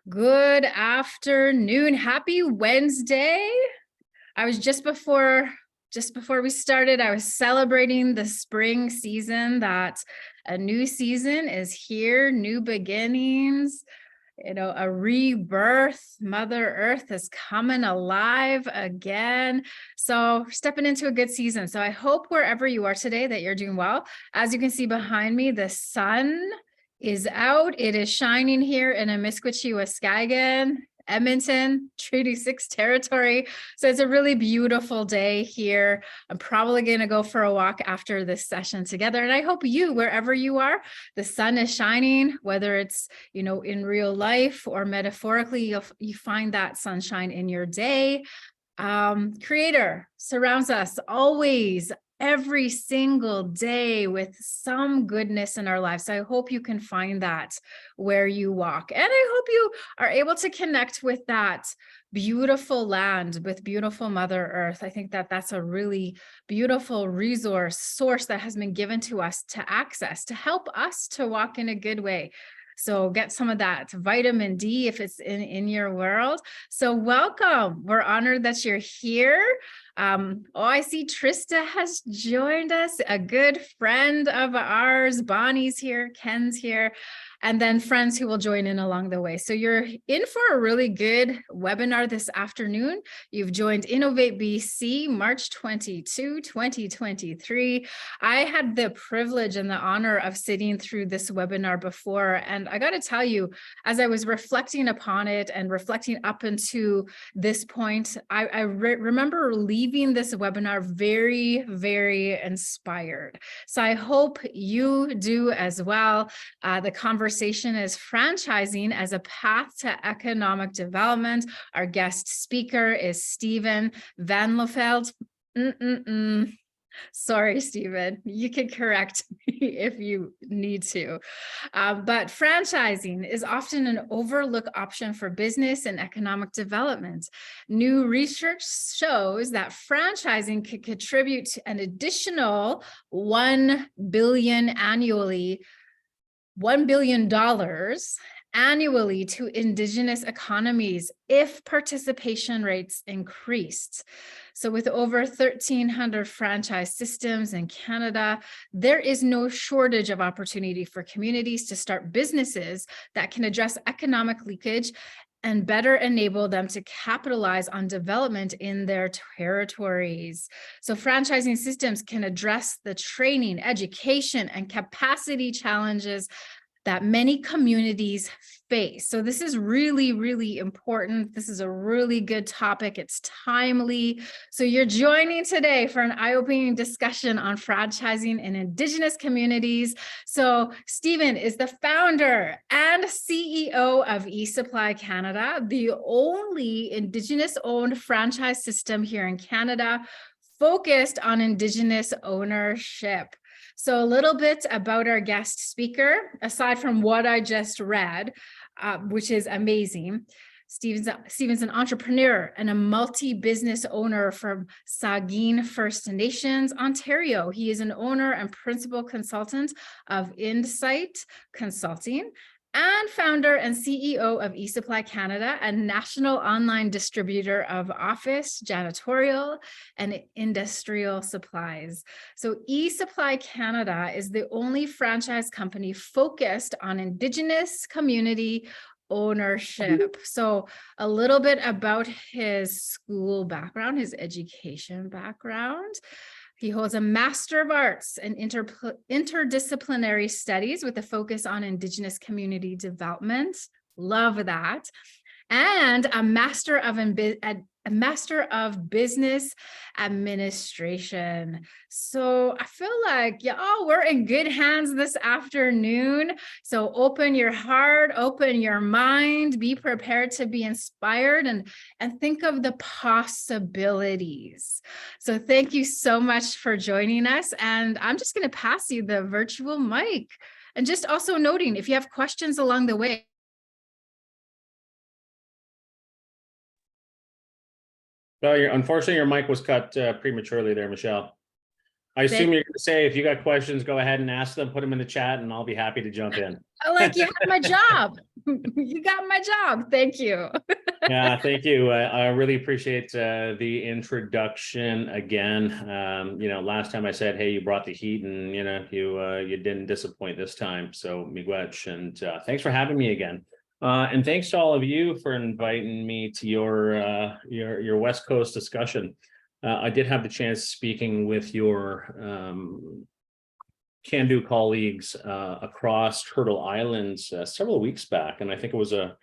Good afternoon. Happy Wednesday. I was just before we started, I was celebrating the spring season, that a new season is here, new beginnings, a rebirth. Mother Earth is coming alive again. So stepping into a good season. So I hope wherever you are today that you're doing well. As you can see behind me, the sun is out. It is shining here in Amiskwaciwâskagen, Edmonton, Treaty 6 territory. So it's a really beautiful day here. I'm probably going to go for a walk after this session together. And I hope you, wherever you are, the sun is shining, whether it's, in real life or metaphorically, you find that sunshine in your day. Creator surrounds us always, every single day, with some goodness in our lives. So I hope you can find that where you walk. And I hope you are able to connect with that beautiful land, with beautiful Mother Earth. I think that that's a really beautiful source that has been given to us to access, to help us to walk in a good way. So get some of that vitamin D if it's in your world. So welcome. We're honored that you're here. I see Trista has joined us, a good friend of ours. Bonnie's here, Ken's here, and then friends who will join in along the way. So you're in for a really good webinar this afternoon. You've joined Innovate BC, March 22, 2023. I had the privilege and the honor of sitting through this webinar before, and I got to tell you, as I was reflecting upon it and reflecting up into this point, I remember leaving this webinar very, very inspired. So I hope you do as well. The conversation is franchising as a path to economic development. Our guest speaker is Steven Vanloffeld. Sorry, Steven, you can correct me if you need to. But franchising is often an overlooked option for business and economic development. New research shows that franchising could contribute to an additional $1 billion annually to Indigenous economies if participation rates increased. So with over 1,300 franchise systems in Canada, there is no shortage of opportunity for communities to start businesses that can address economic leakage and better enable them to capitalize on development in their territories. So franchising systems can address the training, education, and capacity challenges that many communities face. So this is really, really important. This is a really good topic. It's timely. So you're joining today for an eye-opening discussion on franchising in Indigenous communities. So Steven is the founder and CEO of eSupply Canada, the only Indigenous-owned franchise system here in Canada focused on Indigenous ownership. So a little bit about our guest speaker, aside from what I just read, which is amazing. Steven's an entrepreneur and a multi-business owner from Saugeen First Nations, Ontario. He is an owner and principal consultant of Insight Consulting and founder and CEO of eSupply Canada, a national online distributor of office, janitorial, and industrial supplies. So eSupply Canada is the only franchise company focused on Indigenous community ownership. So a little bit about his school background, his education background. He holds a Master of Arts in Interdisciplinary Studies with a focus on Indigenous community development. Love that. And a Master of Business Administration. So I feel like, we're in good hands this afternoon. So open your heart, open your mind, be prepared to be inspired and think of the possibilities. So thank you so much for joining us. And I'm just going to pass you the virtual mic. And just also noting, if you have questions along the way, Unfortunately, your mic was cut prematurely there, Michelle. I assume you're going to say, if you got questions, go ahead and ask them, put them in the chat, and I'll be happy to jump in. Like, you have my job. You got my job. Thank you. Yeah, thank you. I really appreciate the introduction again. Last time I said, hey, you brought the heat, and you didn't disappoint this time. So miigwech, and thanks for having me again. And thanks to all of you for inviting me to your West Coast discussion. I did have the chance speaking with your Can-Do colleagues across Turtle Islands several weeks back, and I think it was a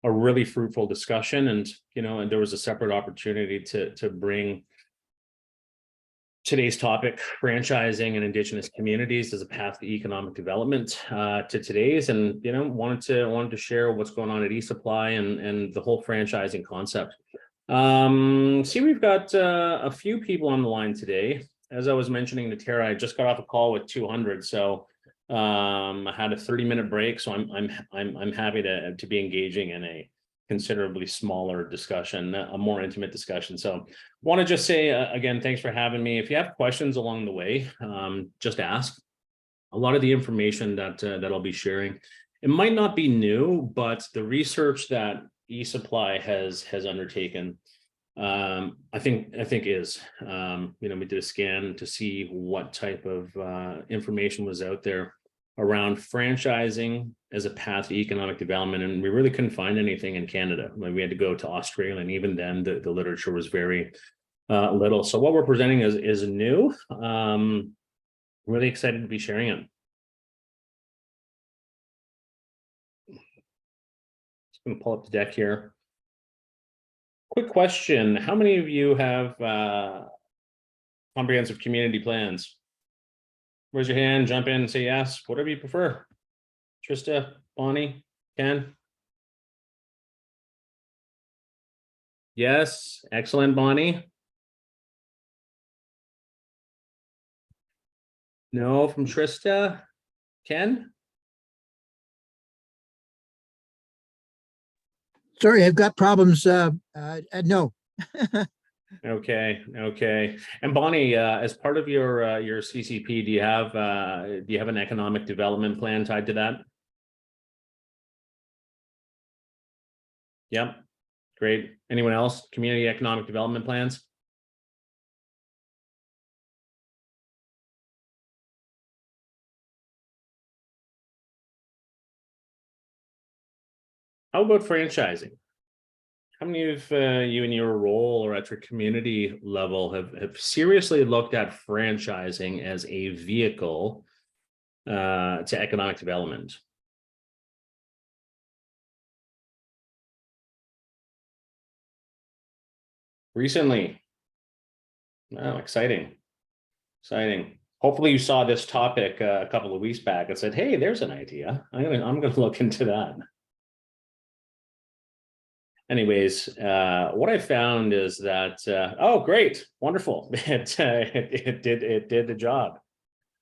really fruitful discussion. And and there was a separate opportunity to bring today's topic, franchising and Indigenous communities as a path to economic development, to today's, and wanted to share what's going on at eSupply and the whole franchising concept. See, we've got a few people on the line today. As I was mentioning to Tara, I just got off a call with 200, so I had a 30-minute break, so I'm happy to be engaging in a considerably smaller discussion, a more intimate discussion. So want to just say again, thanks for having me. If you have questions along the way, just ask. A lot of the information that I'll be sharing, it might not be new, but the research that eSupply has undertaken, I think is, we did a scan to see what type of information was out there around franchising as a path to economic development, and we really couldn't find anything in Canada. Like, we had to go to Australia, and even then the literature was very little. So what we're presenting is new. Really excited to be sharing it. Just going to pull up the deck here. Quick question: how many of you have comprehensive community plans? Raise your hand, jump in, and say yes, whatever you prefer. Trista, Bonnie, Ken? Yes, excellent, Bonnie. No from Trista. Ken? Sorry, I've got problems. No. Okay. And Bonnie, as part of your CCP, do you have an economic development plan tied to that? Yep. Great. Anyone else? Community economic development plans? How about franchising? How many of you in your role or at your community level have seriously looked at franchising as a vehicle to economic development? Recently? Oh, exciting. Hopefully you saw this topic a couple of weeks back and said, hey, there's an idea. I'm gonna look into that. Anyways, what I found is that oh, great, wonderful. It did the job.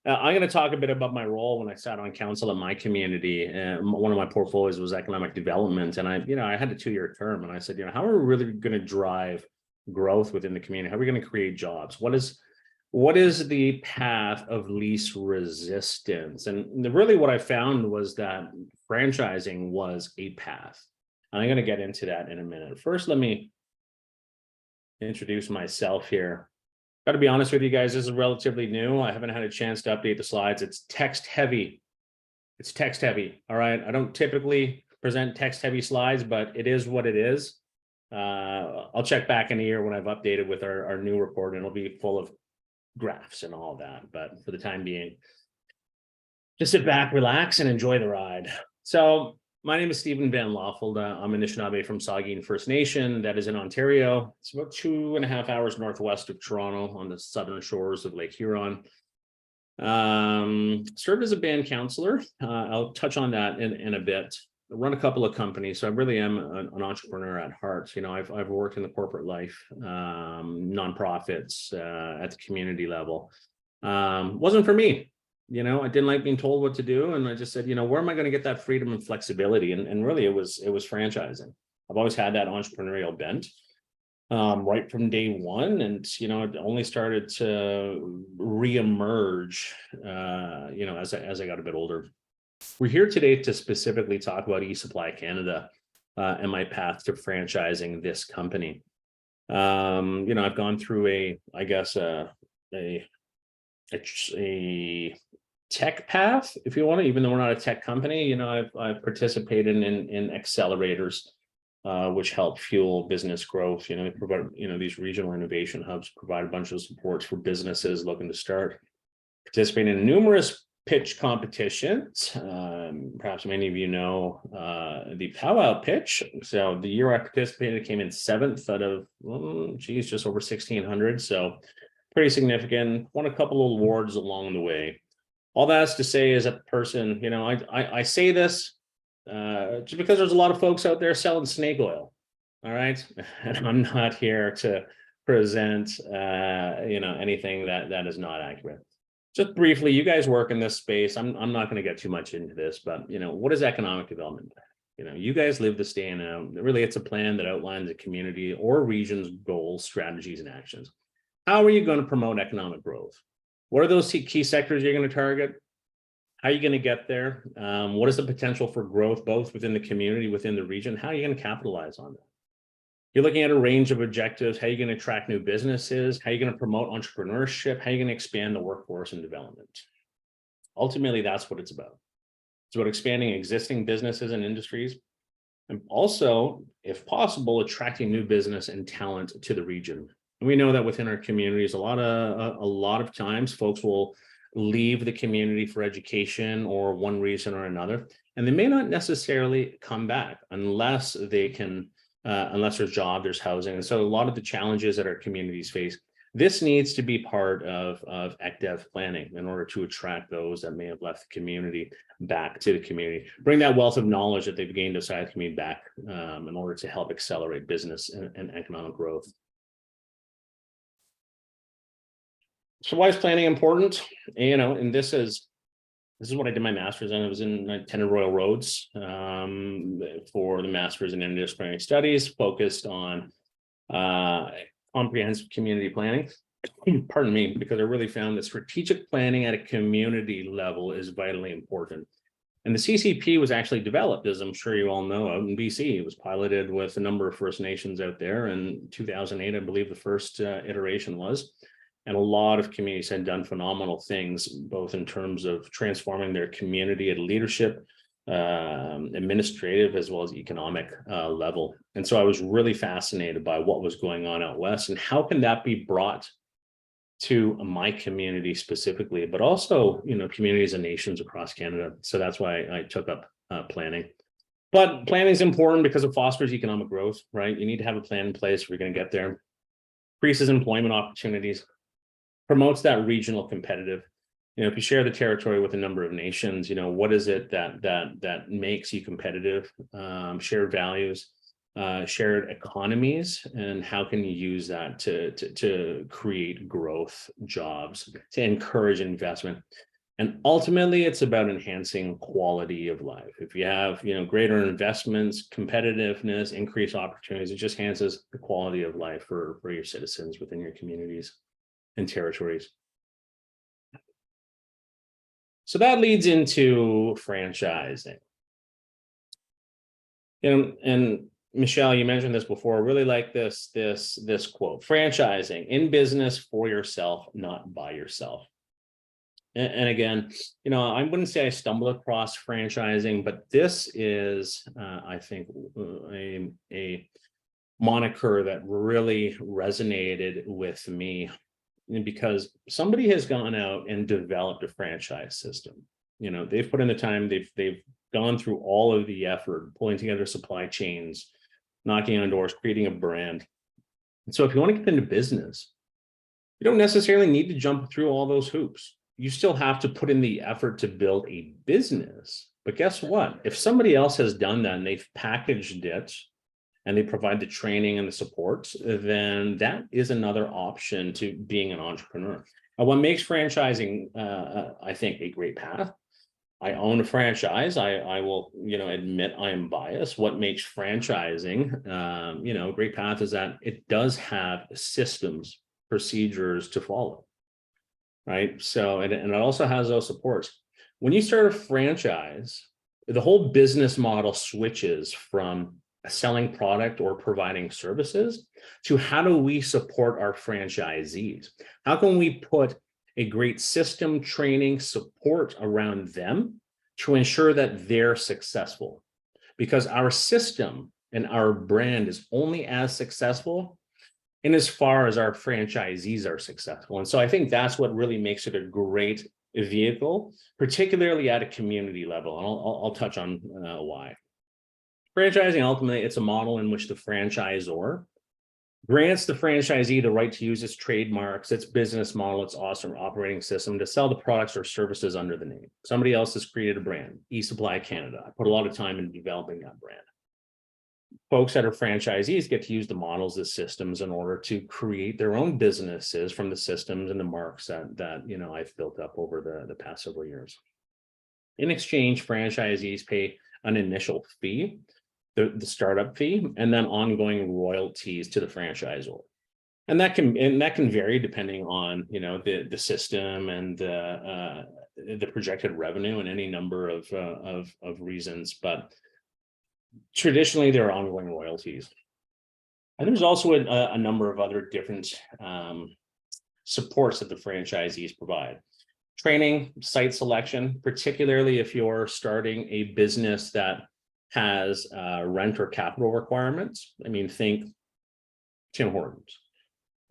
I'm going to talk a bit about my role when I sat on council in my community. One of my portfolios was economic development, and I had a 2-year term, and I said, how are we really going to drive growth within the community? How are we going to create jobs? What is the path of least resistance? And really what I found was that franchising was a path. And I'm going to get into that in a minute. First, let me introduce myself here. Got to be honest with you guys, this is relatively new. I haven't had a chance to update the slides. It's text heavy. All right. I don't typically present text heavy slides, but it is what it is. I'll check back in a year when I've updated with our new report, and it'll be full of graphs and all that. But for the time being, just sit back, relax, and enjoy the ride. So my name is Steven Vanloffeld. I'm Anishinaabe from Saugeen First Nation, that is in Ontario. It's about 2.5 hours northwest of Toronto on the southern shores of Lake Huron. Served as a band counselor. I'll touch on that in a bit. I run a couple of companies, so I really am an entrepreneur at heart. I've worked in the corporate life, nonprofits, at the community level. Wasn't for me. I didn't like being told what to do. And I just said, where am I going to get that freedom and flexibility? And really it was franchising. I've always had that entrepreneurial bent. right from day one, and it only started to reemerge, as I got a bit older. We're here today to specifically talk about eSupply Canada and my path to franchising this company. I've gone through a tech path, if you want to, even though we're not a tech company. I've participated in accelerators, which help fuel business growth. They provide, these regional innovation hubs provide a bunch of supports for businesses looking to start. Participating in numerous pitch competitions. Perhaps many of you know the powwow pitch. So the year I participated, came in 7th out of, just over 1,600. So pretty significant. Won a couple of awards along the way. All that's to say is a person, I say this just because there's a lot of folks out there selling snake oil. All right. And I'm not here to present, anything that is not accurate. Just briefly, you guys work in this space. I'm not going to get too much into this, but what is economic development? You guys live this day and out. Really, it's a plan that outlines a community or region's goals, strategies, and actions. How are you going to promote economic growth? What are those key sectors you're going to target? How are you going to get there? What is the potential for growth, both within the community, within the region? How are you going to capitalize on that? You're looking at a range of objectives. How are you going to attract new businesses? How are you going to promote entrepreneurship? How are you going to expand the workforce and development? Ultimately, that's what it's about. It's about expanding existing businesses and industries, and also, if possible, attracting new business and talent to the region. And we know that within our communities, a lot of times folks will leave the community for education or one reason or another, and they may not necessarily come back unless they can, unless there's job, there's housing. And so a lot of the challenges that our communities face, this needs to be part of ECDEV planning in order to attract those that may have left the community back to the community, bring that wealth of knowledge that they've gained outside the community back in order to help accelerate business and economic growth. So why is planning important? And this is what I did my master's in. I attended Royal Roads for the master's in interdisciplinary studies, focused on comprehensive community planning. Pardon me, because I really found that strategic planning at a community level is vitally important. And the CCP was actually developed, as I'm sure you all know, out in BC. It was piloted with a number of First Nations out there. In 2008, I believe the first iteration was. And a lot of communities had done phenomenal things, both in terms of transforming their community at a leadership, administrative, as well as economic level. And so I was really fascinated by what was going on out west and how can that be brought to my community specifically, but also, communities and nations across Canada. So that's why I took up planning. But planning is important because it fosters economic growth, right? You need to have a plan in place if you're going to get there. Increases employment opportunities, promotes that regional competitive. If you share the territory with a number of nations, what is it that makes you competitive? Shared values, shared economies, and how can you use that to create growth, jobs, to encourage investment? And ultimately, it's about enhancing quality of life. If you have, greater investments, competitiveness, increased opportunities, it just enhances the quality of life for your citizens within your communities and territories. So that leads into franchising. And Michelle, you mentioned this before. I really like this quote: franchising, in business for yourself, not by yourself. And again, I wouldn't say I stumbled across franchising, but this is, I think, a moniker that really resonated with me, because somebody has gone out and developed a franchise system. They've put in the time, they've gone through all of the effort, pulling together supply chains, knocking on doors, creating a brand. And so if you want to get into business, you don't necessarily need to jump through all those hoops. You still have to put in the effort to build a business. But guess what? If somebody else has done that and they've packaged it, and they provide the training and the support, then that is another option to being an entrepreneur. And what makes franchising, I think, a great path I own a franchise. I will, admit I am biased. What makes franchising, a great path is that it does have systems, procedures to follow, right? So, and it also has those supports. When you start a franchise, the whole business model switches from selling product or providing services to how do we support our franchisees? How can we put a great system, training, support around them to ensure that they're successful? Because our system and our brand is only as successful in as far as our franchisees are successful. And so I think that's what really makes it a great vehicle, particularly at a community level. And I'll touch on why. Franchising, ultimately, it's a model in which the franchisor grants the franchisee the right to use its trademarks, its business model, its awesome operating system to sell the products or services under the name. Somebody else has created a brand, eSupply Canada. I put a lot of time into developing that brand. Folks that are franchisees get to use the models, the systems in order to create their own businesses from the systems and the marks that I've built up over the past several years. In exchange, franchisees pay an initial fee, the startup fee, and then ongoing royalties to the franchisor. And that can vary depending on the system and the projected revenue and any number of reasons, but traditionally there are ongoing royalties. And there's also a number of other different supports that the franchisees provide. Training, site selection, particularly if you're starting a business that has rent or capital requirements. I mean, think Tim Hortons.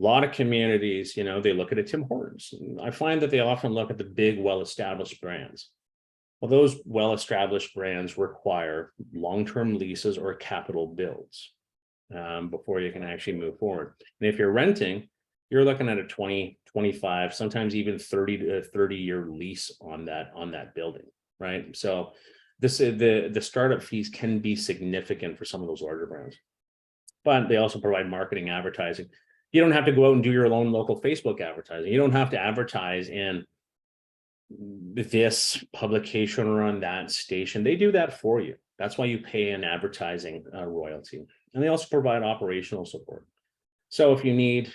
A lot of communities, they look at a Tim Hortons. I find that they often look at the big, well-established brands. Well, those well-established brands require long-term leases or capital builds before you can actually move forward. And if you're renting, you're looking at a 20, 25, sometimes even 30 to 30-year lease on that building, right? So the startup fees can be significant for some of those larger brands, but they also provide marketing, advertising. You don't have to go out and do your own local Facebook advertising. You don't have to advertise in this publication or on that station. They do that for you. That's why you pay an advertising royalty. And they also provide operational support. So if you need,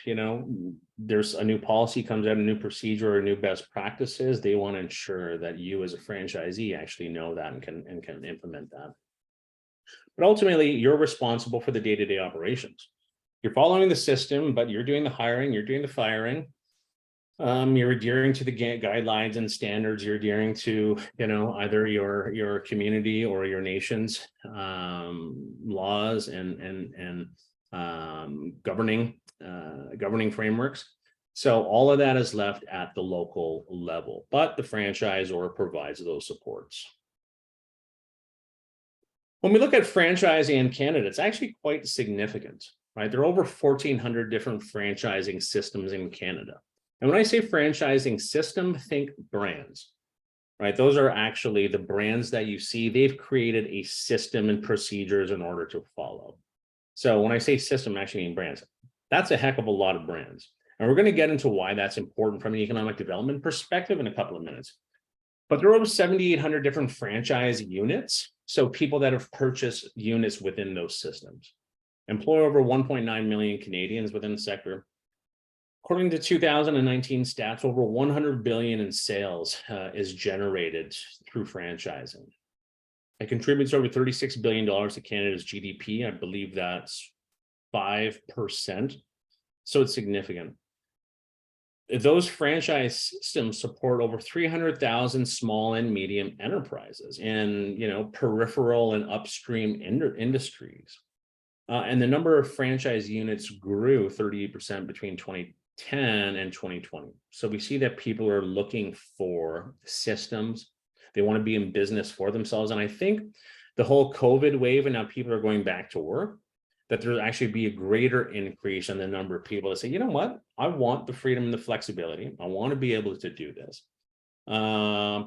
there's a new policy comes out, a new procedure or new best practices, they want to ensure that you as a franchisee actually know that and can implement that. But ultimately, you're responsible for the day-to-day operations. You're following the system, but you're doing the hiring, you're doing the firing. You're adhering to the guidelines and standards. You're adhering to, either your community or your nation's laws and governing frameworks. So all of that is left at the local level, but the franchisor provides those supports. When we look at franchising in Canada, it's actually quite significant, right? There are over 1,400 different franchising systems in Canada. And when I say franchising system, think brands, right? Those are actually the brands that you see. They've created a system and procedures in order to follow. So when I say system, I actually mean brands. That's a heck of a lot of brands. And we're going to get into why that's important from an economic development perspective in a couple of minutes. But there are over 7,800 different franchise units. So people that have purchased units within those systems employ over 1.9 million Canadians within the sector. According to 2019 stats, over 100 billion in sales is generated through franchising. It contributes over $36 billion to Canada's GDP. I believe that's 5%. So it's significant. Those franchise systems support over 300,000 small and medium enterprises in, peripheral and upstream industries. And the number of franchise units grew 38% between 2010 and 2020. So we see that people are looking for systems. They want to be in business for themselves. And I think the whole COVID wave and now people are going back to work, that there'll actually be a greater increase in the number of people that say, you know what, I want the freedom and the flexibility. I want to be able to do this. But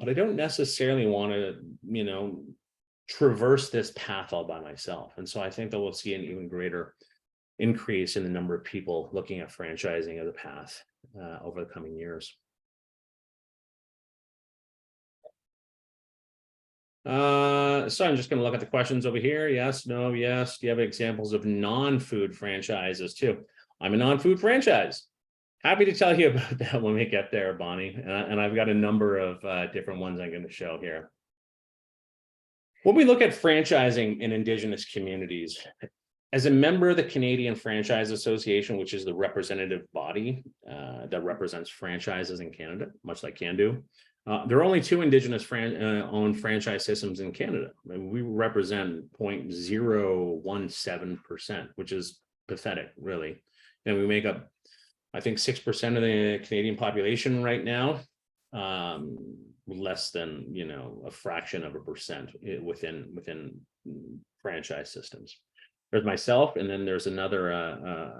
I don't necessarily want to, traverse this path all by myself. And so I think that we'll see an even greater increase in the number of people looking at franchising as a path over the coming years. So I'm just going to look at the questions over here. Yes, no, yes. Do you have examples of non-food franchises too? I'm a non-food franchise. Happy to tell you about that when we get there, Bonnie. And I've got a number of different ones I'm going to show here. When we look at franchising in Indigenous communities, as a member of the Canadian Franchise Association, which is the representative body that represents franchises in Canada, much like CanDo, there are only two Indigenous-owned franchise systems in Canada. And we represent 0.017%, which is pathetic, really. And we make up, I think, 6% of the Canadian population right now, less than, a fraction of a percent within franchise systems. There's myself, and then there's another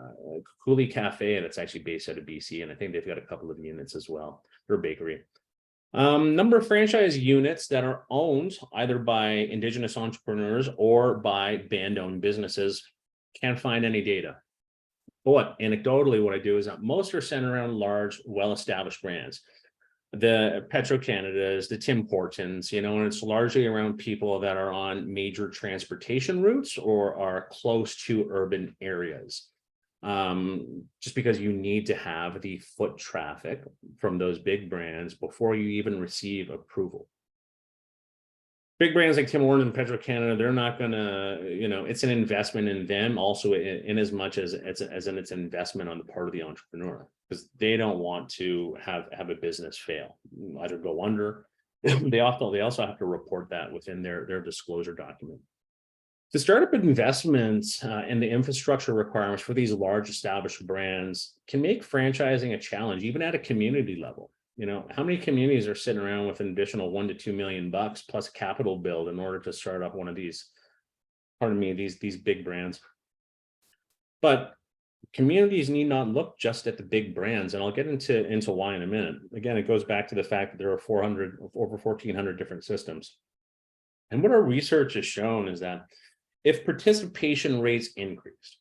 Cooley Cafe, and it's actually based out of BC, and I think they've got a couple of units as well. They're a bakery. Number of franchise units that are owned either by Indigenous entrepreneurs or by band-owned businesses. Can't find any data. But anecdotally, what I do is that most are centered around large, well-established brands. The Petro-Canadas, the Tim Hortons, and it's largely around people that are on major transportation routes or are close to urban areas. Just because you need to have the foot traffic from those big brands before you even receive approval. Big brands like Tim Hortons and Petro-Canada, they're not gonna, it's an investment in them also in as much as it's an investment on the part of the entrepreneur, because they don't want to have a business fail, either go under. They also have to report that within their disclosure document. The startup investments and the infrastructure requirements for these large established brands can make franchising a challenge, even at a community level. How many communities are sitting around with an additional $1 to $2 million plus capital build in order to start up one of these, these big brands? But communities need not look just at the big brands, and I'll get into why in a minute. Again, it goes back to the fact that there are over 1,400 different systems. And what our research has shown is that if participation rates increased,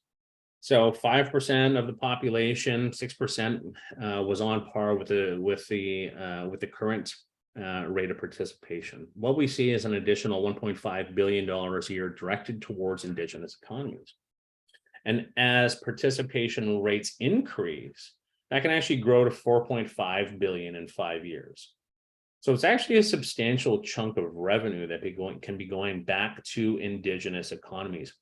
so 5% of the population, 6% was on par with the current rate of participation. What we see is an additional $1.5 billion a year directed towards Indigenous economies. And as participation rates increase, that can actually grow to $4.5 billion in 5 years. So it's actually a substantial chunk of revenue that can be going back to Indigenous economies.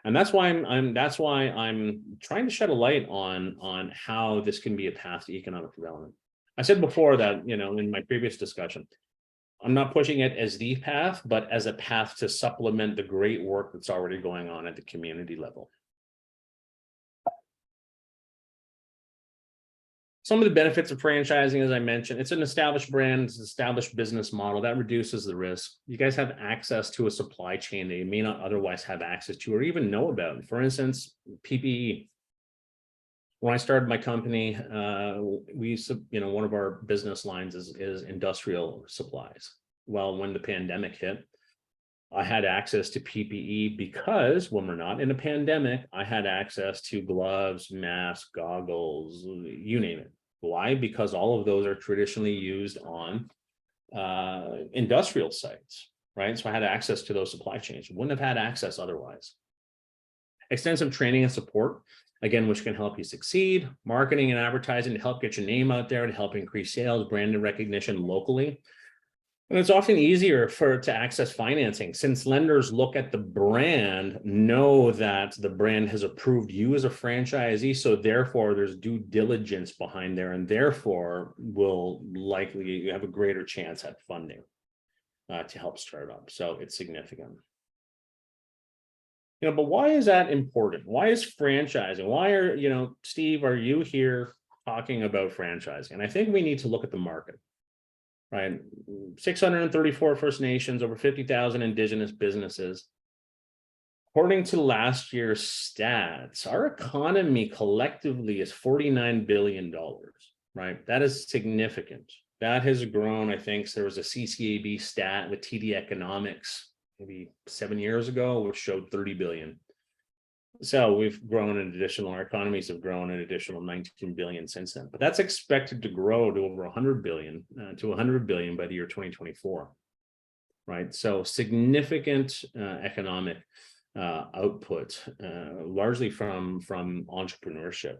And that's why I'm trying to shed a light on how this can be a path to economic development. I said before that, in my previous discussion, I'm not pushing it as the path, but as a path to supplement the great work that's already going on at the community level. Some of the benefits of franchising, as I mentioned, it's an established brand, it's an established business model that reduces the risk. You guys have access to a supply chain that you may not otherwise have access to or even know about. For instance, PPE. When I started my company, one of our business lines is industrial supplies. Well, when the pandemic hit, I had access to PPE because when we're not in a pandemic, I had access to gloves, masks, goggles, you name it. Why? Because all of those are traditionally used on industrial sites, right? So I had access to those supply chains. Wouldn't have had access otherwise. Extensive training and support, again, which can help you succeed. Marketing and advertising to help get your name out there, to help increase sales, brand recognition locally. And it's often easier to access financing since lenders look at the brand, know that the brand has approved you as a franchisee. So therefore, there's due diligence behind there, and therefore will likely have a greater chance at funding to help start up. So it's significant. But why is that important? Why is franchising? Why are, Steve, are you here talking about franchising? And I think we need to look at the market. Right, 634 First Nations, over 50,000 Indigenous businesses. According to last year's stats, our economy collectively is $49 billion, right? That is significant. That has grown, I think, so there was a CCAB stat with TD Economics maybe 7 years ago, which showed 30 billion. So we've grown an additional, our economies have grown an additional 19 billion since then, but that's expected to grow to over 100 billion by the year 2024. right? So significant economic output, largely from entrepreneurship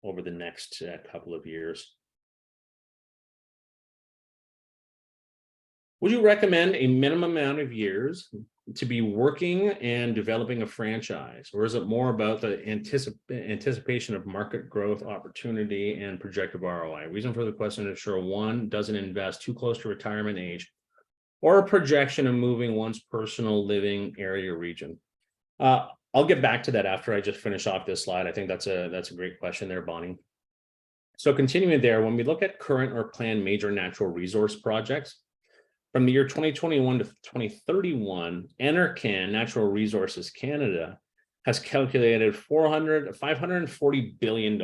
over the next couple of years. Would you recommend a minimum amount of years to be working and developing a franchise, or is it more about the anticipation of market growth opportunity and projected ROI? Reason for the question to ensure one doesn't invest too close to retirement age, or a projection of moving one's personal living area or region. I'll get back to that after I just finish off this slide. I think that's a great question there, Bonnie. So continuing there, when we look at current or planned major natural resource projects, from the year 2021 to 2031, NRCan, Natural Resources Canada, has calculated $540 billion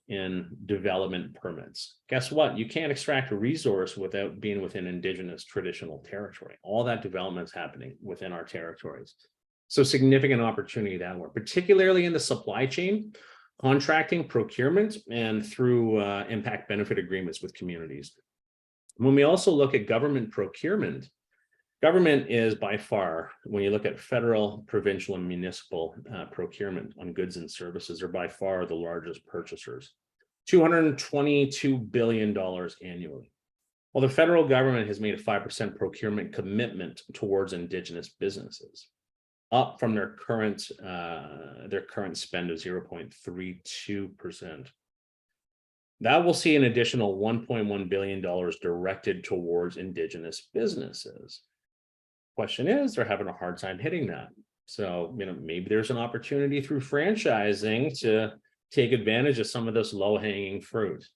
in development permits. Guess what? You can't extract a resource without being within Indigenous traditional territory. All that development is happening within our territories. So significant opportunity that way, particularly in the supply chain, contracting, procurement, and through impact benefit agreements with communities. When we also look at government procurement, government is by far, when you look at federal, provincial, and municipal procurement on goods and services, are by far the largest purchasers, $222 billion annually. Well, the federal government has made a 5% procurement commitment towards Indigenous businesses, up from their current spend of 0.32%. That will see an additional $1.1 billion directed towards Indigenous businesses. Question is, they're having a hard time hitting that. So, maybe there's an opportunity through franchising to take advantage of some of this low-hanging fruit.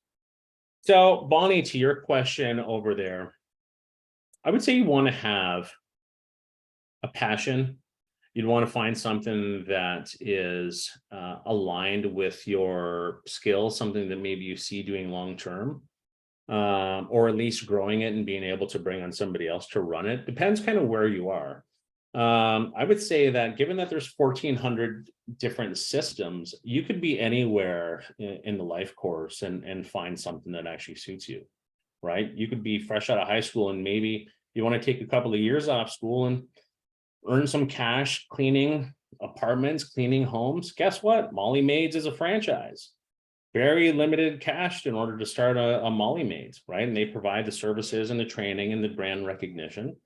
So, Bonnie, to your question over there, I would say you want to have a passion. You'd want to find something that is aligned with your skills, something that maybe you see doing long-term, or at least growing it and being able to bring on somebody else to run it. Depends kind of where you are. I would say that given that there's 1,400 different systems, you could be anywhere in the life course and find something that actually suits you, right? You could be fresh out of high school and maybe you want to take a couple of years off school and earn some cash cleaning apartments, cleaning homes. Guess what? Molly Maids is a franchise. Very limited cash in order to start a Molly Maids, right? And they provide the services and the training and the brand recognition.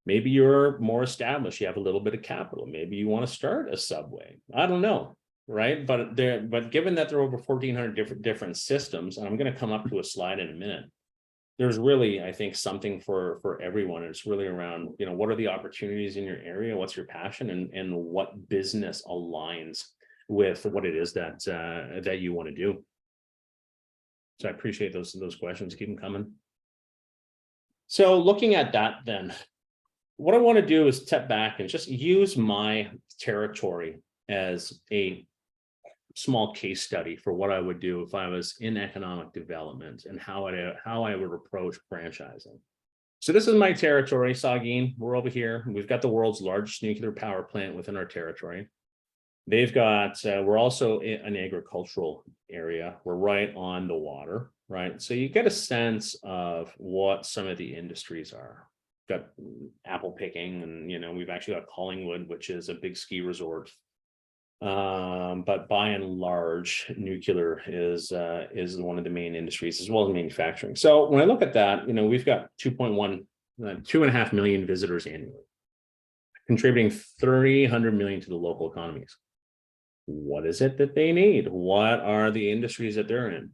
Maybe you're more established. You have a little bit of capital. Maybe you want to start a Subway. I don't know, right? But given that there are over 1,400 different systems, and I'm going to come up to a slide in a minute, there's really, I think, something for everyone. It's really around, what are the opportunities in your area? What's your passion, and what business aligns with what it is that you want to do. So I appreciate those questions. Keep them coming. So looking at that, then, what I want to do is step back and just use my territory as a small case study for what I would do if I was in economic development and how I would approach franchising. So this is my territory, Saugeen. We're over here. We've got the world's largest nuclear power plant within our territory. They've got, we're also an agricultural area. We're right on the water, right? So you get a sense of what some of the industries are. We've got apple picking, and we've actually got Collingwood, which is a big ski resort. But by and large, nuclear is one of the main industries, as well as manufacturing. So when I look at that, we've got 2.5 million visitors annually, contributing 300 million to the local economies. What is it that they need? What are the industries that they're in?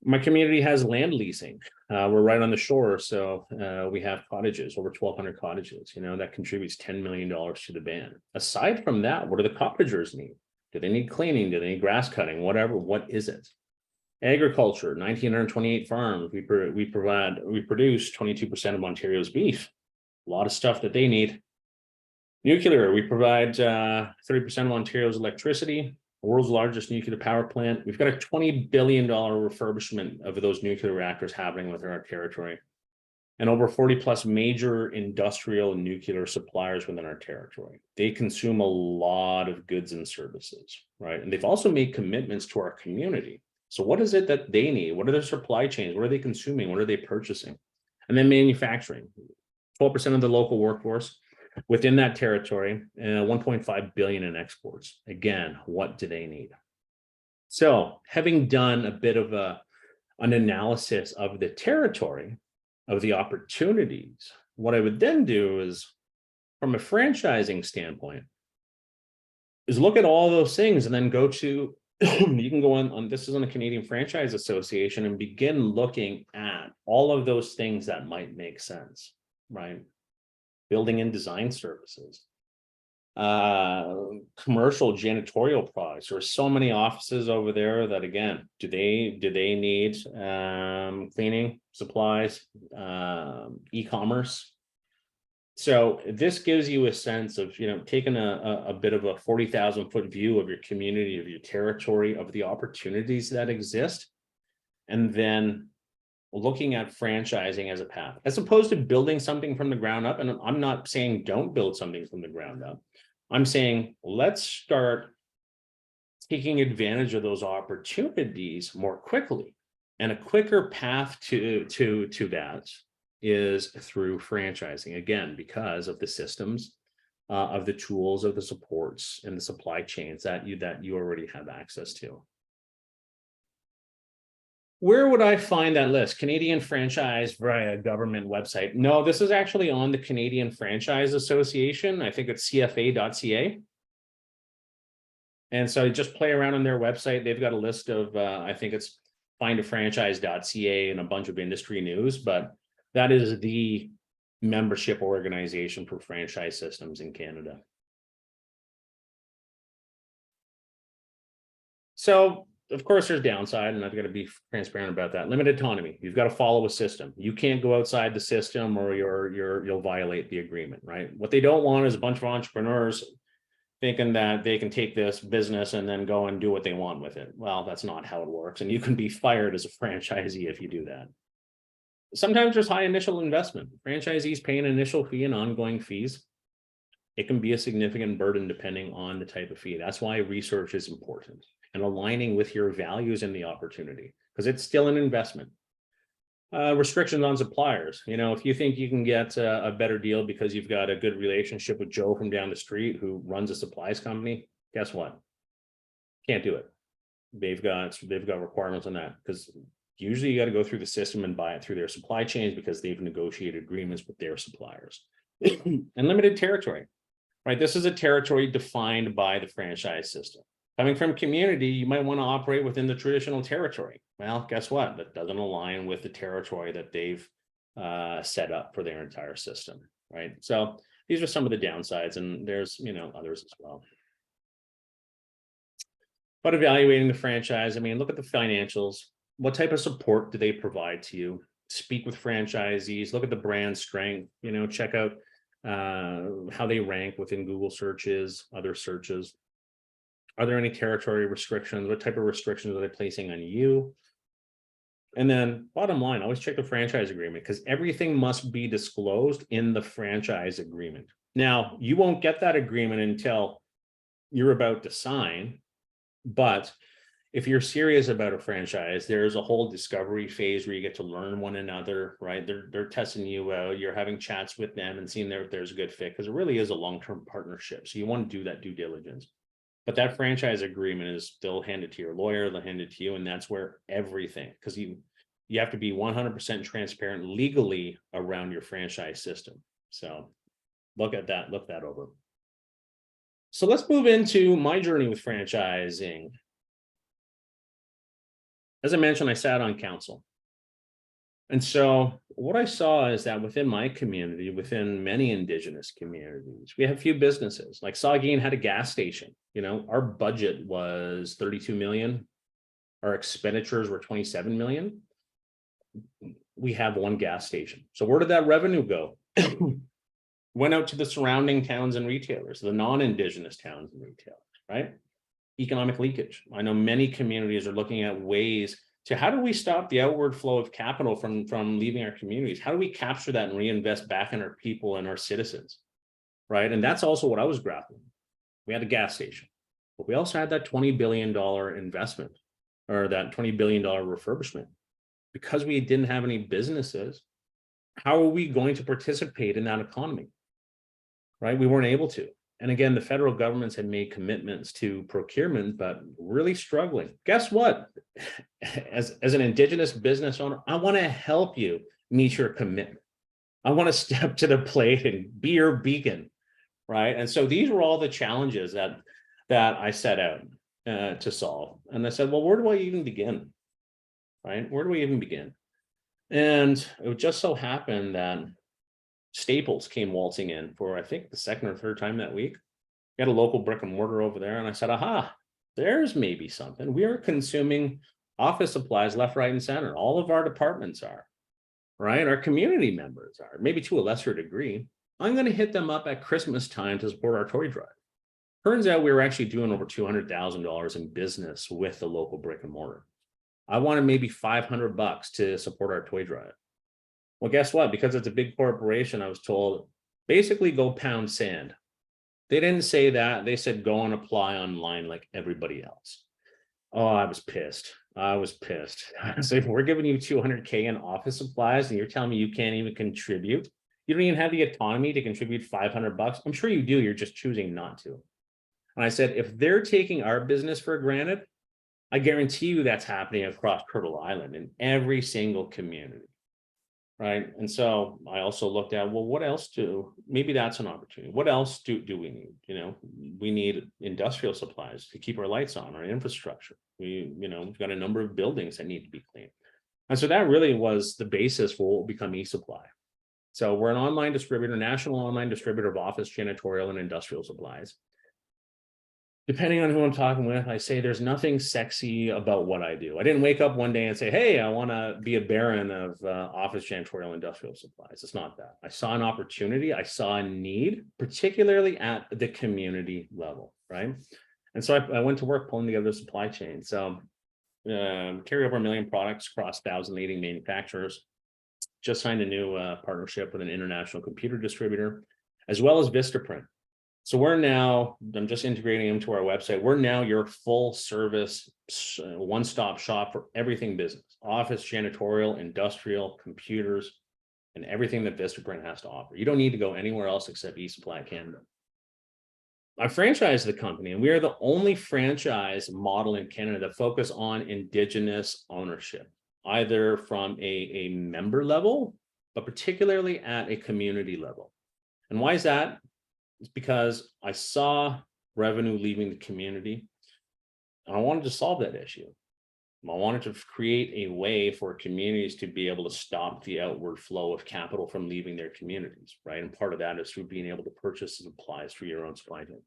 My community has land leasing. We're right on the shore, so we have cottages, over 1,200 cottages. That contributes $10 million to the band. Aside from that, what do the cottagers need? Do they need cleaning? Do they need grass cutting? Whatever. What is it? Agriculture, 1,928 farms. We produce 22% of Ontario's beef. A lot of stuff that they need. Nuclear, we provide 30% of Ontario's electricity. The world's largest nuclear power plant. We've got a $20 billion refurbishment of those nuclear reactors happening within our territory, and over 40 plus major industrial and nuclear suppliers within our territory. They consume a lot of goods and services, right? And they've also made commitments to our community. So what is it that they need? What are their supply chains? What are they consuming? What are they purchasing? And then manufacturing. 12% of the local workforce within that territory, 1.5 billion in exports. Again, what do they need? So having done a bit of an analysis of the territory, of the opportunities, what I would then do is, from a franchising standpoint, is look at all those things and then go to, you can go on, this is on the Canadian Franchise Association, and begin looking at all of those things that might make sense, right? Building and design services, commercial janitorial products. There are so many offices over there that, again, do they need cleaning supplies, e-commerce? So this gives you a sense of, taking a bit of a 40,000-foot view of your community, of your territory, of the opportunities that exist, and then looking at franchising as a path, as opposed to building something from the ground up. And I'm not saying don't build something from the ground up. I'm saying let's start taking advantage of those opportunities more quickly. And a quicker path to that is through franchising, again, because of the systems, of the tools, of the supports and the supply chains that you already have access to. Where would I find that list? Canadian Franchise via government website. No, this is actually on the Canadian Franchise Association. I think it's cfa.ca. And so just play around on their website. They've got a list of, I think it's findafranchise.ca and a bunch of industry news, but that is the membership organization for franchise systems in Canada. So, of course, there's downside, and I've got to be transparent about that. Limited autonomy. You've got to follow a system. You can't go outside the system, or you'll violate the agreement, right? What they don't want is a bunch of entrepreneurs thinking that they can take this business and then go and do what they want with it. Well, that's not how it works, and you can be fired as a franchisee if you do that. Sometimes there's high initial investment. Franchisees pay an initial fee and ongoing fees. It can be a significant burden depending on the type of fee. That's why research is important, and aligning with your values and the opportunity, because it's still an investment. Restrictions on suppliers. If you think you can get a better deal because you've got a good relationship with Joe from down the street who runs a supplies company, guess what? Can't do it. They've got requirements on that, because usually you got to go through the system and buy it through their supply chains because they've negotiated agreements with their suppliers. And limited territory, right? This is a territory defined by the franchise system. Coming from community, you might want to operate within the traditional territory. Well, guess what? That doesn't align with the territory that they've set up for their entire system, right? So these are some of the downsides, and there's others as well. But evaluating the franchise, look at the financials. What type of support do they provide to you? Speak with franchisees, look at the brand strength, check out how they rank within Google searches, other searches. Are there any territory restrictions? What type of restrictions are they placing on you? And then bottom line, always check the franchise agreement, because everything must be disclosed in the franchise agreement. Now, you won't get that agreement until you're about to sign, but if you're serious about a franchise, there's a whole discovery phase where you get to learn one another, right? They're testing you out. You're having chats with them and seeing if there's a good fit, because it really is a long-term partnership. So you want to do that due diligence. But that franchise agreement is still handed to your lawyer, they'll hand it to you, and that's where everything, because you have to be 100% transparent legally around your franchise system. So look at that, look that over. So let's move into my journey with franchising. As I mentioned, I sat on council. And so what I saw is that within my community, within many Indigenous communities, we have few businesses. Like Saugeen had a gas station. Our budget was 32 million. Our expenditures were 27 million. We have one gas station. So where did that revenue go? Went out to the surrounding towns and retailers, the non-Indigenous towns and retailers, right? Economic leakage. I know many communities are looking at ways to, how do we stop the outward flow of capital from leaving our communities? How do we capture that and reinvest back in our people and our citizens, right? And that's also what I was grappling. We had a gas station, but we also had that $20 billion investment, or that $20 billion refurbishment. Because we didn't have any businesses, how are we going to participate in that economy? Right? We weren't able to. And again, the federal governments had made commitments to procurement, but really struggling. Guess what? As an Indigenous business owner, I want to help you meet your commitment. I want to step to the plate and be your beacon, right? And so these were all the challenges that I set out to solve. And I said, well, where do I even begin? Right? Where do we even begin? And it just so happened that Staples came waltzing in for, I think, the second or third time that week. We had a local brick and mortar over there. And I said, aha, there's maybe something. We are consuming office supplies left, right, and center. All of our departments are, right? Our community members are, maybe to a lesser degree. I'm going to hit them up at Christmas time to support our toy drive. Turns out we were actually doing over $200,000 in business with the local brick and mortar. I wanted maybe $500 to support our toy drive. Well, guess what? Because it's a big corporation, I was told, basically go pound sand. They didn't say that. They said go and apply online like everybody else. Oh, I was pissed. I was pissed. I said, we're giving you $200K in office supplies and you're telling me you can't even contribute. You don't even have the autonomy to contribute $500. I'm sure you do. You're just choosing not to. And I said, if they're taking our business for granted, I guarantee you that's happening across Turtle Island in every single community. Right. And so I also looked at, well, what else maybe that's an opportunity. What else do we need? You know, we need industrial supplies to keep our lights on, our infrastructure. We've got a number of buildings that need to be cleaned. And so that really was the basis for what will become eSupply. So we're an online distributor, national online distributor of office, janitorial, and industrial supplies. Depending on who I'm talking with, I say there's nothing sexy about what I do. I didn't wake up one day and say, hey, I want to be a baron of office, janitorial, industrial supplies. It's not that. I saw an opportunity. I saw a need, particularly at the community level, right? And so I went to work pulling together the supply chain. So carry over 1 million products across 1,000 leading manufacturers. Just signed a new partnership with an international computer distributor, as well as Vistaprint. So we're now, I'm just integrating them to our website. We're now your full service, one-stop shop for everything business, office, janitorial, industrial, computers, and everything that Vistaprint has to offer. You don't need to go anywhere else except eSupply Canada. I franchise the company, and we are the only franchise model in Canada that focus on Indigenous ownership, either from a member level, but particularly at a community level. And why is that? It's because I saw revenue leaving the community, and I wanted to solve that issue. I wanted to create a way for communities to be able to stop the outward flow of capital from leaving their communities, right? And part of that is through being able to purchase supplies through your own supply chain.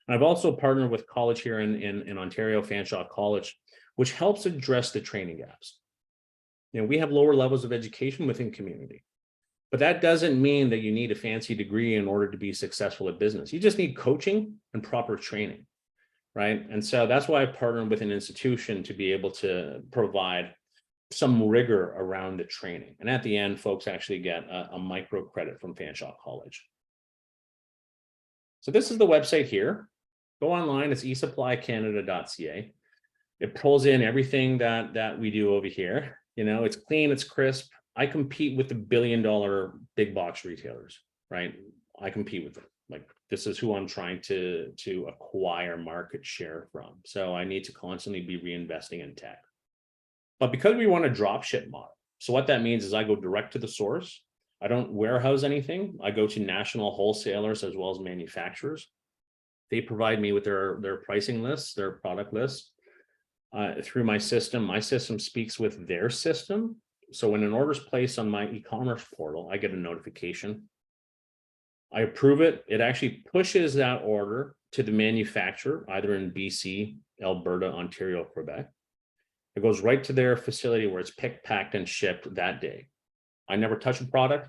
And I've also partnered with college here in Ontario, Fanshawe College, which helps address the training gaps. You know, we have lower levels of education within community. But that doesn't mean that you need a fancy degree in order to be successful at business. You just need coaching and proper training, right? And so that's why I partnered with an institution to be able to provide some rigor around the training. And at the end, folks actually get a micro credit from Fanshawe College. So this is the website here. Go online, it's esupplycanada.ca. It pulls in everything that we do over here. You know, it's clean, it's crisp. I compete with the billion-dollar big box retailers, right? I compete with them. Like, this is who I'm trying to acquire market share from. So I need to constantly be reinvesting in tech. But because we run a drop ship model, so what that means is I go direct to the source. I don't warehouse anything. I go to national wholesalers as well as manufacturers. They provide me with their pricing lists, their product lists through my system. My system speaks with their system. So when an order is placed on my e-commerce portal, I get a notification. I approve it. It actually pushes that order to the manufacturer, either in BC, Alberta, Ontario, Quebec. It goes right to their facility where it's picked, packed, and shipped that day. I never touch a product.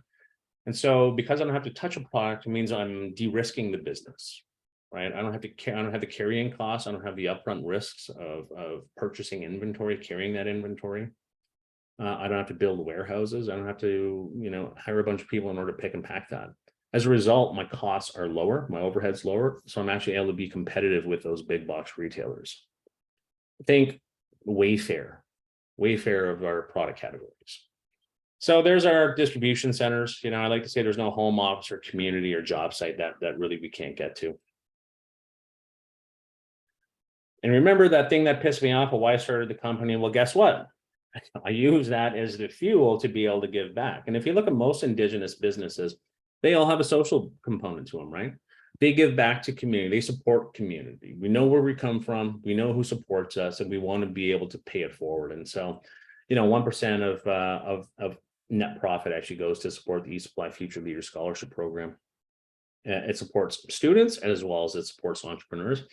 And so because I don't have to touch a product, it means I'm de-risking the business, right? I don't have the carrying costs. I don't have the upfront risks of purchasing inventory, carrying that inventory. I don't have to build warehouses. I don't have to, hire a bunch of people in order to pick and pack that. As a result, my costs are lower, my overhead's lower. So I'm actually able to be competitive with those big box retailers. Think Wayfair of our product categories. So there's our distribution centers. You know, I like to say there's no home office or community or job site that really we can't get to. And remember that thing that pissed me off of why I started the company? Well, guess what? I use that as the fuel to be able to give back. And if you look at most Indigenous businesses, they all have a social component to them, right? They give back to community, they support community. We know where we come from, we know who supports us, and we want to be able to pay it forward. And so, you know, 1% of net profit actually goes to support the eSupply Future Leader Scholarship Program. It supports students as well as it supports entrepreneurs.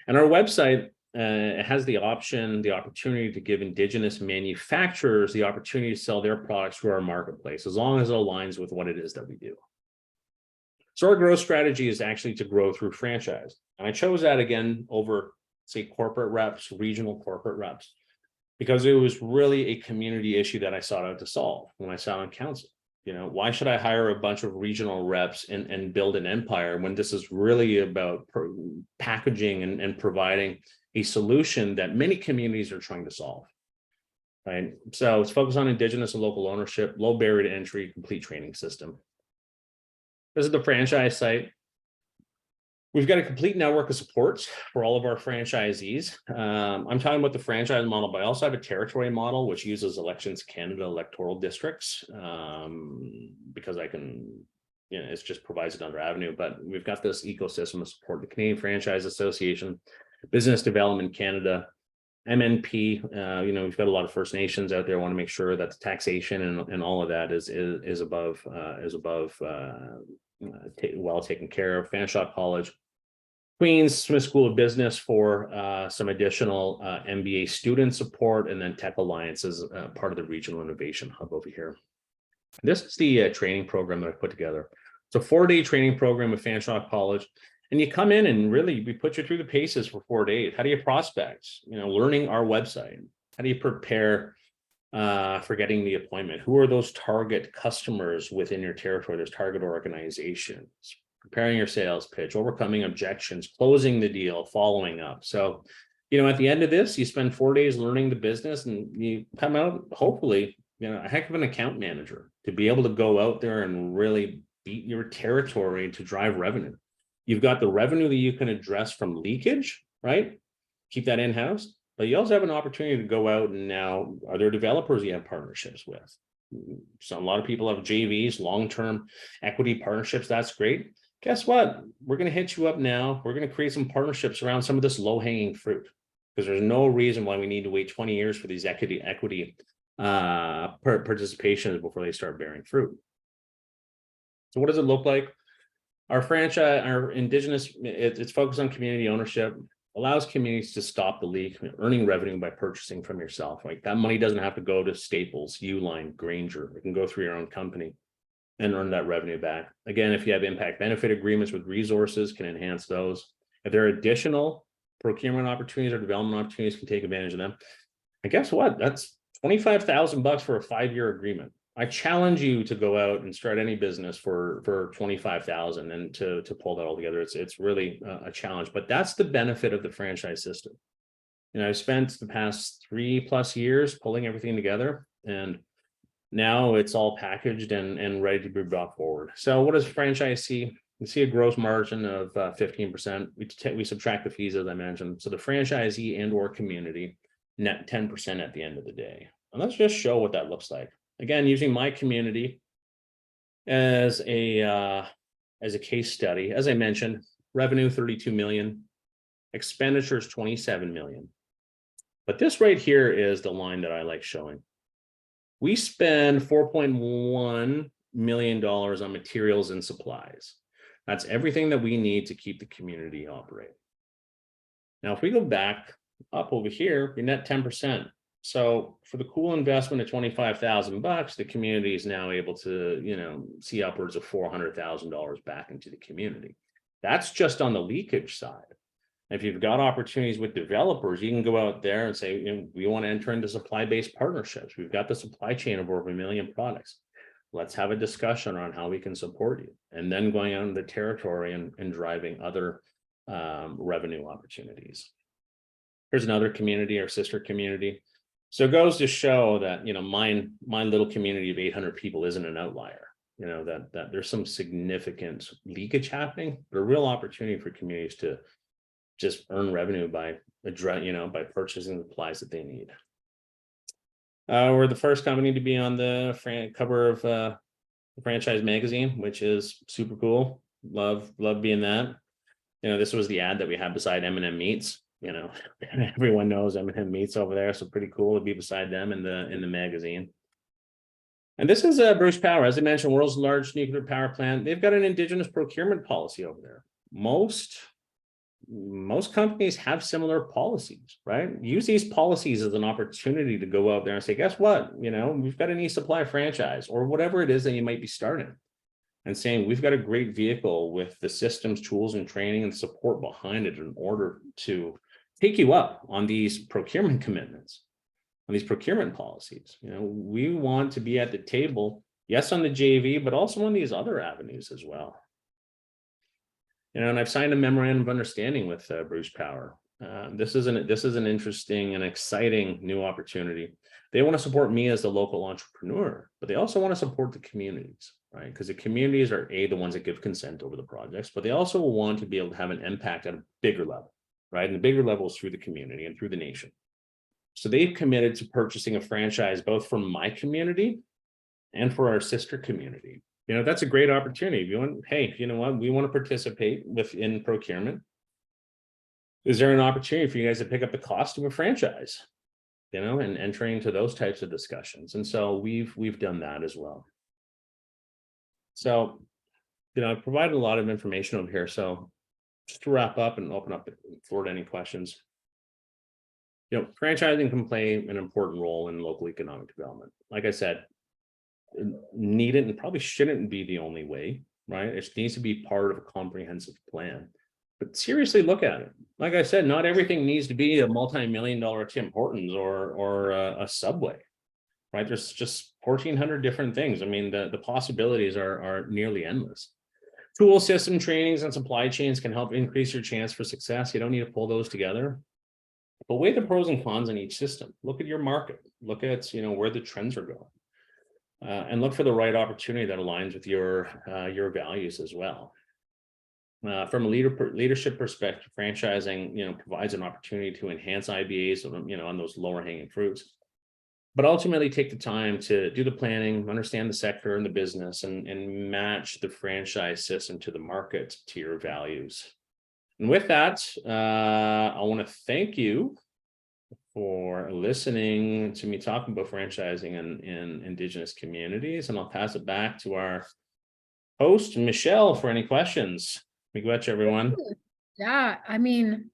And our website it has the opportunity to give Indigenous manufacturers the opportunity to sell their products through our marketplace, as long as it aligns with what it is that we do. So our growth strategy is actually to grow through franchise. And I chose that again over, say, corporate reps, regional corporate reps, because it was really a community issue that I sought out to solve when I sat on council. You know, why should I hire a bunch of regional reps and build an empire when this is really about packaging and providing a solution that many communities are trying to solve, right? So it's focused on Indigenous and local ownership, low barrier to entry, complete training system. This is the franchise site. We've got a complete network of supports for all of our franchisees. I'm talking about the franchise model, but I also have a territory model, which uses Elections Canada electoral districts, because I can, you know, it just provides another avenue. But we've got this ecosystem of support: the Canadian Franchise Association, Business Development Canada, MNP. You know, we've got a lot of First Nations out there. Want to make sure that the taxation and all of that is above well taken care of. Fanshawe College, Queens Smith School of Business for some additional MBA student support, and then Tech Alliance is part of the Regional Innovation Hub over here. This is the training program that I put together. It's a 4-day training program with Fanshawe College. And you come in and really we put you through the paces for 4 days. How do you prospect? You know, learning our website. How do you prepare for getting the appointment? Who are those target customers within your territory? Those target organizations. Preparing your sales pitch, overcoming objections, closing the deal, following up. So, you know, at the end of this, you spend 4 days learning the business, and you come out hopefully, you know, a heck of an account manager to be able to go out there and really beat your territory to drive revenue. You've got the revenue that you can address from leakage, right? Keep that in-house, but you also have an opportunity to go out and now, are there developers you have partnerships with? So a lot of people have JVs, long-term equity partnerships. That's great. Guess what? We're going to hit you up now. We're going to create some partnerships around some of this low-hanging fruit, because there's no reason why we need to wait 20 years for these equity participations before they start bearing fruit. So what does it look like? Our franchise, our Indigenous, it's focused on community ownership, allows communities to stop the leak, earning revenue by purchasing from yourself. Like, that money doesn't have to go to Staples, Uline, Granger. It can go through your own company and earn that revenue back. Again, if you have impact benefit agreements with resources, can enhance those. If there are additional procurement opportunities or development opportunities, can take advantage of them. And guess what? That's $25,000 for a 5-year agreement. I challenge you to go out and start any business for $25,000 and to pull that all together. It's really a challenge, but that's the benefit of the franchise system. You know, I've spent the past 3+ years pulling everything together, and now it's all packaged and ready to be brought forward. So what does franchise see? You see a gross margin of 15%. We subtract the fees, as I mentioned. So the franchisee and or community net 10% at the end of the day. And let's just show what that looks like. Again, using my community as a case study. As I mentioned, revenue 32 million, expenditures 27 million. But this right here is the line that I like showing. We spend $4.1 million on materials and supplies. That's everything that we need to keep the community operating. Now, if we go back up over here, we net 10%. So for the cool investment of $25,000, the community is now able to, you know, see upwards of $400,000 back into the community. That's just on the leakage side. If you've got opportunities with developers, you can go out there and say, you know, we want to enter into supply-based partnerships. We've got the supply chain of over 1 million products. Let's have a discussion on how we can support you. And then going out into the territory and driving other revenue opportunities. Here's another community, our sister community. So it goes to show that, my little community of 800 people isn't an outlier. That there's some significant leakage happening, but a real opportunity for communities to just earn revenue by by purchasing the supplies that they need. We're the first company to be on the cover of the Franchise magazine, which is super cool. Love being that. This was the ad that we had beside M&M Meats. Everyone knows M&M Meats over there, so pretty cool to be beside them in the magazine. And this is Bruce Power, as I mentioned, world's largest nuclear power plant. They've got an indigenous procurement policy over there. Most companies have similar policies, right? Use these policies as an opportunity to go out there and say, guess what? We've got an eSupply franchise or whatever it is that you might be starting, and saying we've got a great vehicle with the systems, tools, and training and support behind it in order to take you up on these procurement commitments, on these procurement policies. We want to be at the table, yes, on the JV, but also on these other avenues as well. And I've signed a memorandum of understanding with Bruce Power. This is an interesting and exciting new opportunity. They want to support me as the local entrepreneur, but they also want to support the communities, right? Because the communities are the ones that give consent over the projects, but they also want to be able to have an impact at a bigger level, right? And the bigger level is through the community and through the nation. So they've committed to purchasing a franchise both from my community and for our sister community. That's a great opportunity. If you want, hey, you know what? We want to participate within procurement. Is there an opportunity for you guys to pick up the cost of a franchise? And entering into those types of discussions. And so we've done that as well. So, I've provided a lot of information over here. So just to wrap up and open up the floor to any questions. Franchising can play an important role in local economic development. Like I said, need it and probably shouldn't be the only way, right? It needs to be part of a comprehensive plan. But seriously, look at it. Like I said, not everything needs to be a multi-million-dollar Tim Hortons or a Subway, right? There's just 1,400 different things. I mean, the possibilities are nearly endless. Tool system trainings and supply chains can help increase your chance for success. You don't need to pull those together. But weigh the pros and cons on each system. Look at your market. Look at where the trends are going, and look for the right opportunity that aligns with your values as well. From a leadership perspective, franchising provides an opportunity to enhance IBAs on those lower hanging fruits, but ultimately take the time to do the planning, understand the sector and the business, and match the franchise system to the market, to your values. And with that, I want to thank you for listening to me talking about franchising in Indigenous communities, and I'll pass it back to our host, Michelle, for any questions. Miigwech, everyone. Yeah, I mean,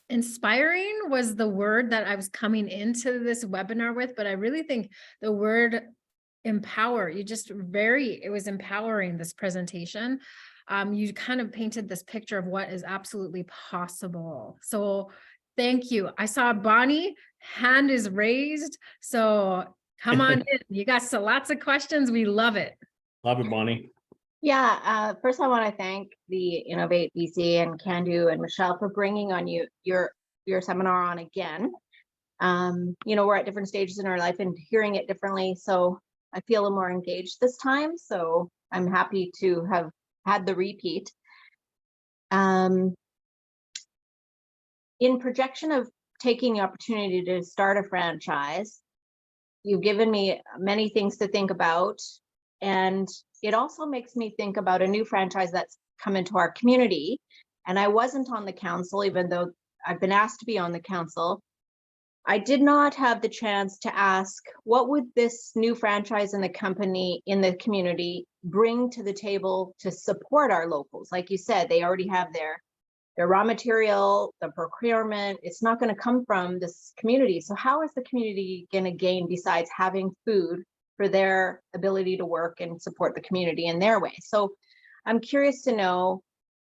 inspiring was the word that I was coming into this webinar with, but I really think the word empower, it was empowering, this presentation. You kind of painted this picture of what is absolutely possible. So thank you. I saw Bonnie, hand is raised. So come on in. You got lots of questions. We love it. Love it, Bonnie. Yeah, first I want to thank the Innovate BC and Can-Do and Michelle for bringing on your seminar on again. We're at different stages in our life and hearing it differently, so I feel a little more engaged this time. So I'm happy to have had the repeat. In projection of taking the opportunity to start a franchise, you've given me many things to think about, and it also makes me think about a new franchise that's come into our community. And I wasn't on the council, even though I've been asked to be on the council. I did not have the chance to ask, what would this new franchise in the community bring to the table to support our locals? Like you said, they already have their raw material, the procurement. It's not going to come from this community. So how is the community going to gain besides having food for their ability to work and support the community in their way? So I'm curious to know,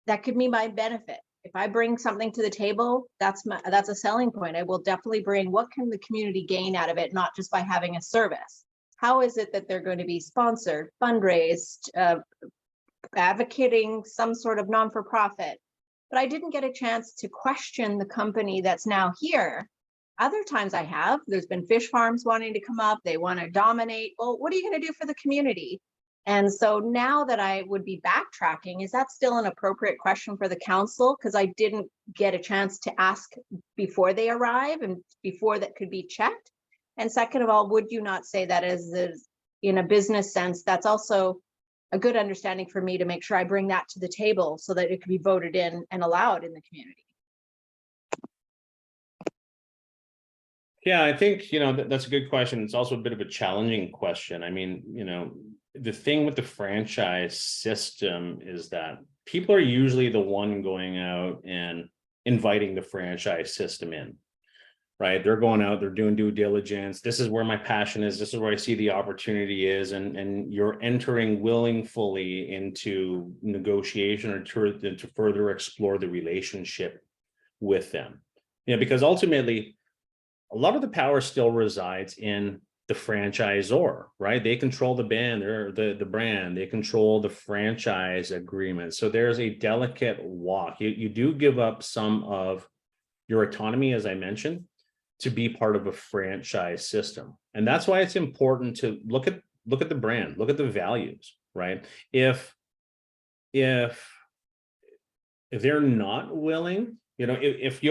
that could be my benefit. If I bring something to the table, that's a selling point. I will definitely bring, what can the community gain out of it, not just by having a service? How is it that they're going to be sponsored, fundraised, advocating some sort of non-for-profit? But I didn't get a chance to question the company that's now here Other times I have, there's been fish farms wanting to come up, they want to dominate. Well, what are you going to do for the community? And so now that I would be backtracking, is that still an appropriate question for the council? Because I didn't get a chance to ask before they arrive and before that could be checked. And second of all, would you not say that as in a business sense, that's also a good understanding for me to make sure I bring that to the table so that it can be voted in and allowed in the community? Yeah, I think, that's a good question. It's also a bit of a challenging question. I mean, the thing with the franchise system is that people are usually the one going out and inviting the franchise system in, right? They're going out, they're doing due diligence. This is where my passion is. This is where I see the opportunity is. And you're entering willingly into negotiation or to further explore the relationship with them. Because ultimately, a lot of the power still resides in the franchisor, right? They control the band, or the brand, they control the franchise agreement. So there's a delicate walk. You do give up some of your autonomy, as I mentioned, to be part of a franchise system. And that's why it's important to look at the brand, look at the values, right? If they're not willing, if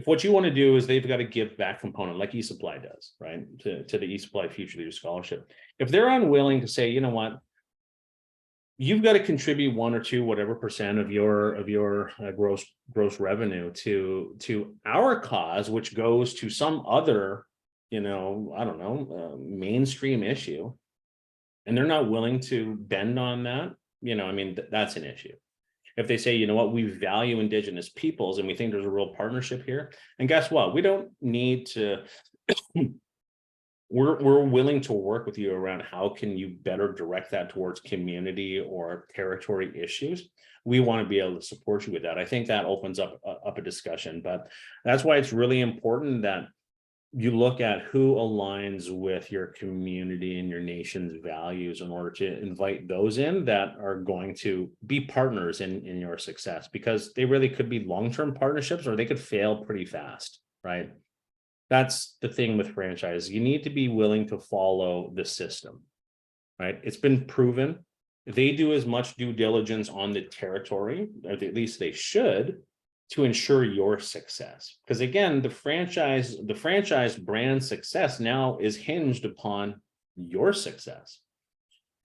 what you want to do is they've got a give back component like eSupply does, right? To the eSupply Future Leader Scholarship. If they're unwilling to say, you know what, you've got to contribute 1 or 2, whatever percent of your gross revenue to our cause, which goes to some other, mainstream issue, and they're not willing to bend on that, that's an issue. If they say, you know what, we value Indigenous peoples and we think there's a real partnership here, and guess what, we don't need to, we're willing to work with you around how can you better direct that towards community or territory issues. We want to be able to support you with that. I think that opens up a discussion, but that's why it's really important that you look at who aligns with your community and your nation's values in order to invite those in that are going to be partners in your success, because they really could be long-term partnerships or they could fail pretty fast, right? That's the thing with franchise. You need to be willing to follow the system, right? It's been proven. They do as much due diligence on the territory, or at least they should, to ensure your success. Because again, the franchise brand success now is hinged upon your success.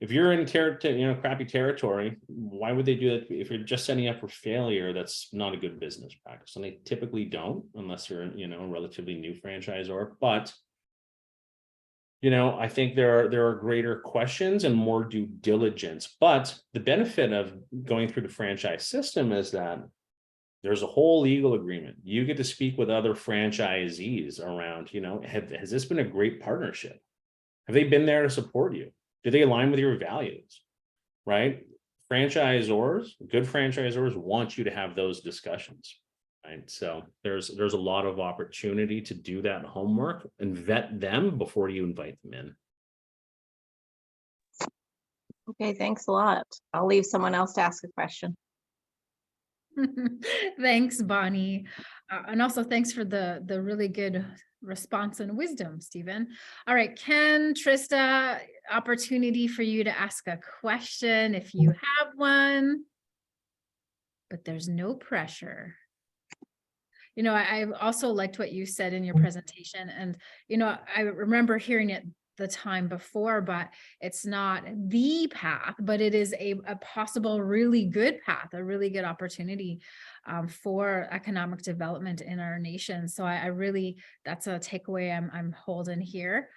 If you're in crappy territory, why would they do that? If you're just setting up for failure, that's not a good business practice. And they typically don't, unless you're, a relatively new franchisor. But, I think there are greater questions and more due diligence. But the benefit of going through the franchise system is that there's a whole legal agreement. You get to speak with other franchisees around, has this been a great partnership? Have they been there to support you? Do they align with your values, right? Franchisors, good franchisors want you to have those discussions, right? So there's a lot of opportunity to do that homework and vet them before you invite them in. Okay, thanks a lot. I'll leave someone else to ask a question. Thanks, Bonnie. And also thanks for the really good response and wisdom, Steven. All right, Ken, Trista, opportunity for you to ask a question if you have one, but there's no pressure. I also liked what you said in your presentation, and, I remember hearing it the time before, but it's not the path, but it is a possible really good path, a really good opportunity for economic development in our nation. So I really, that's a takeaway I'm holding here.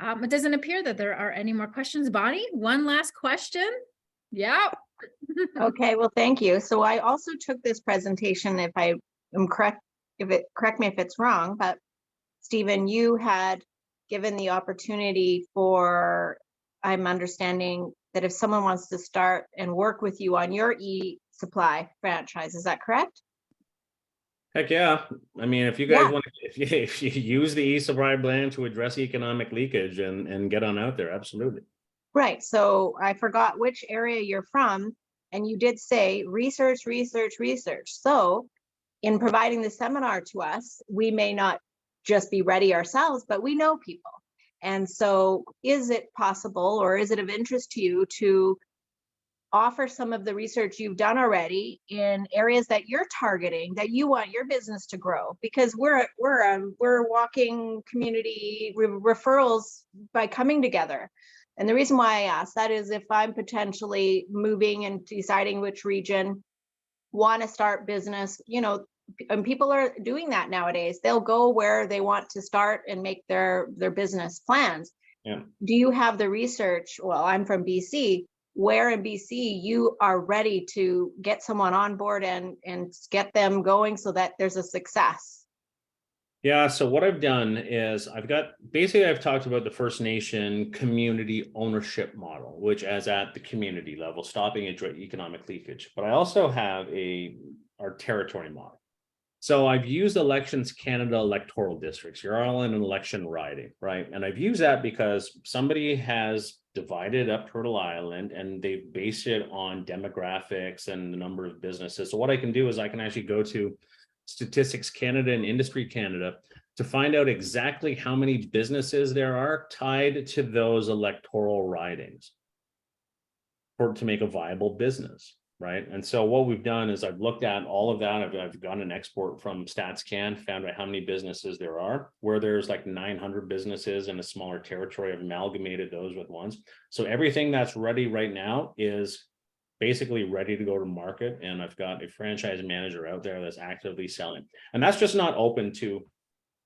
It doesn't appear that there are any more questions. Bonnie, one last question. Yeah. Okay, well, thank you. So I also took this presentation, if I am correct, correct me if it's wrong, but Steven, you had given the opportunity for, I'm understanding that if someone wants to start and work with you on your eSupply franchise, is that correct? Heck yeah. I mean, if you guys want to, if you use the eSupply brand to address economic leakage and get on out there, absolutely. Right. So I forgot which area you're from, and you did say research. So in providing the seminar to us, we may not just be ready ourselves, but we know people. And so is it possible, or is it of interest to you to offer some of the research you've done already in areas that you're targeting, that you want your business to grow? Because we're walking community referrals by coming together. And the reason why I ask that is if I'm potentially moving and deciding which region, want to start business, you know, and people are doing that nowadays. They'll go where they want to start and make their business plans. Yeah. Do you have the research? Well, I'm from BC. Where in BC you are ready to get someone on board and get them going so that there's a success? Yeah, so what I've done is I've talked about the First Nation community ownership model, which is at the community level, stopping economic leakage. But I also have our territory model. So I've used Elections Canada electoral districts. You're all in an election riding, right? And I've used that because somebody has divided up Turtle Island and they've based it on demographics and the number of businesses. So what I can do is I can actually go to Statistics Canada and Industry Canada to find out exactly how many businesses there are tied to those electoral ridings to make a viable business, right? And so what we've done is I've looked at all of that. I've gone an export from StatsCan, found out how many businesses there are, where there's like 900 businesses in a smaller territory. I've amalgamated those with ones. So everything that's ready right now is basically ready to go to market. And I've got a franchise manager out there that's actively selling. And that's just not open to,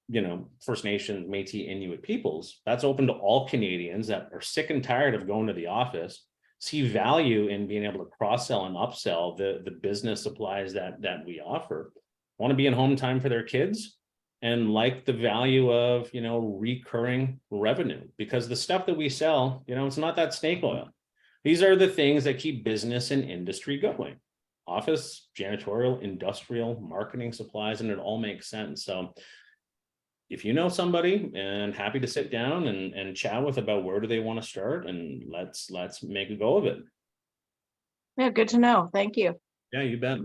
you know, First Nations, Métis, Inuit peoples. That's open to all Canadians that are sick and tired of going to the office, see value in being able to cross-sell and upsell the business supplies that we offer, want to be in home time for their kids, and like the value of, you know, recurring revenue. Because the stuff that we sell, you know, it's not that snake oil. These are the things that keep business and industry going. Office, janitorial, industrial, marketing supplies, and it all makes sense. So if you know somebody, and happy to sit down and chat with about where do they want to start, and let's make a go of it. Yeah, good to know. Thank you. Yeah, you bet.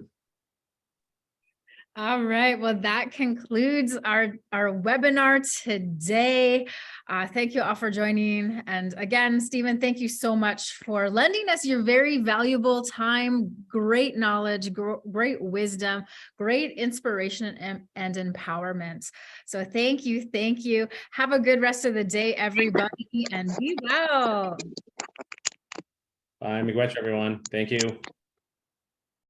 All right, well, that concludes our webinar today. Thank you all for joining. And again, Steven, thank you so much for lending us your very valuable time, great knowledge, great wisdom, great inspiration and empowerment. So thank you, thank you. Have a good rest of the day, everybody, and be well. Bye, miigwech, everyone. Thank you.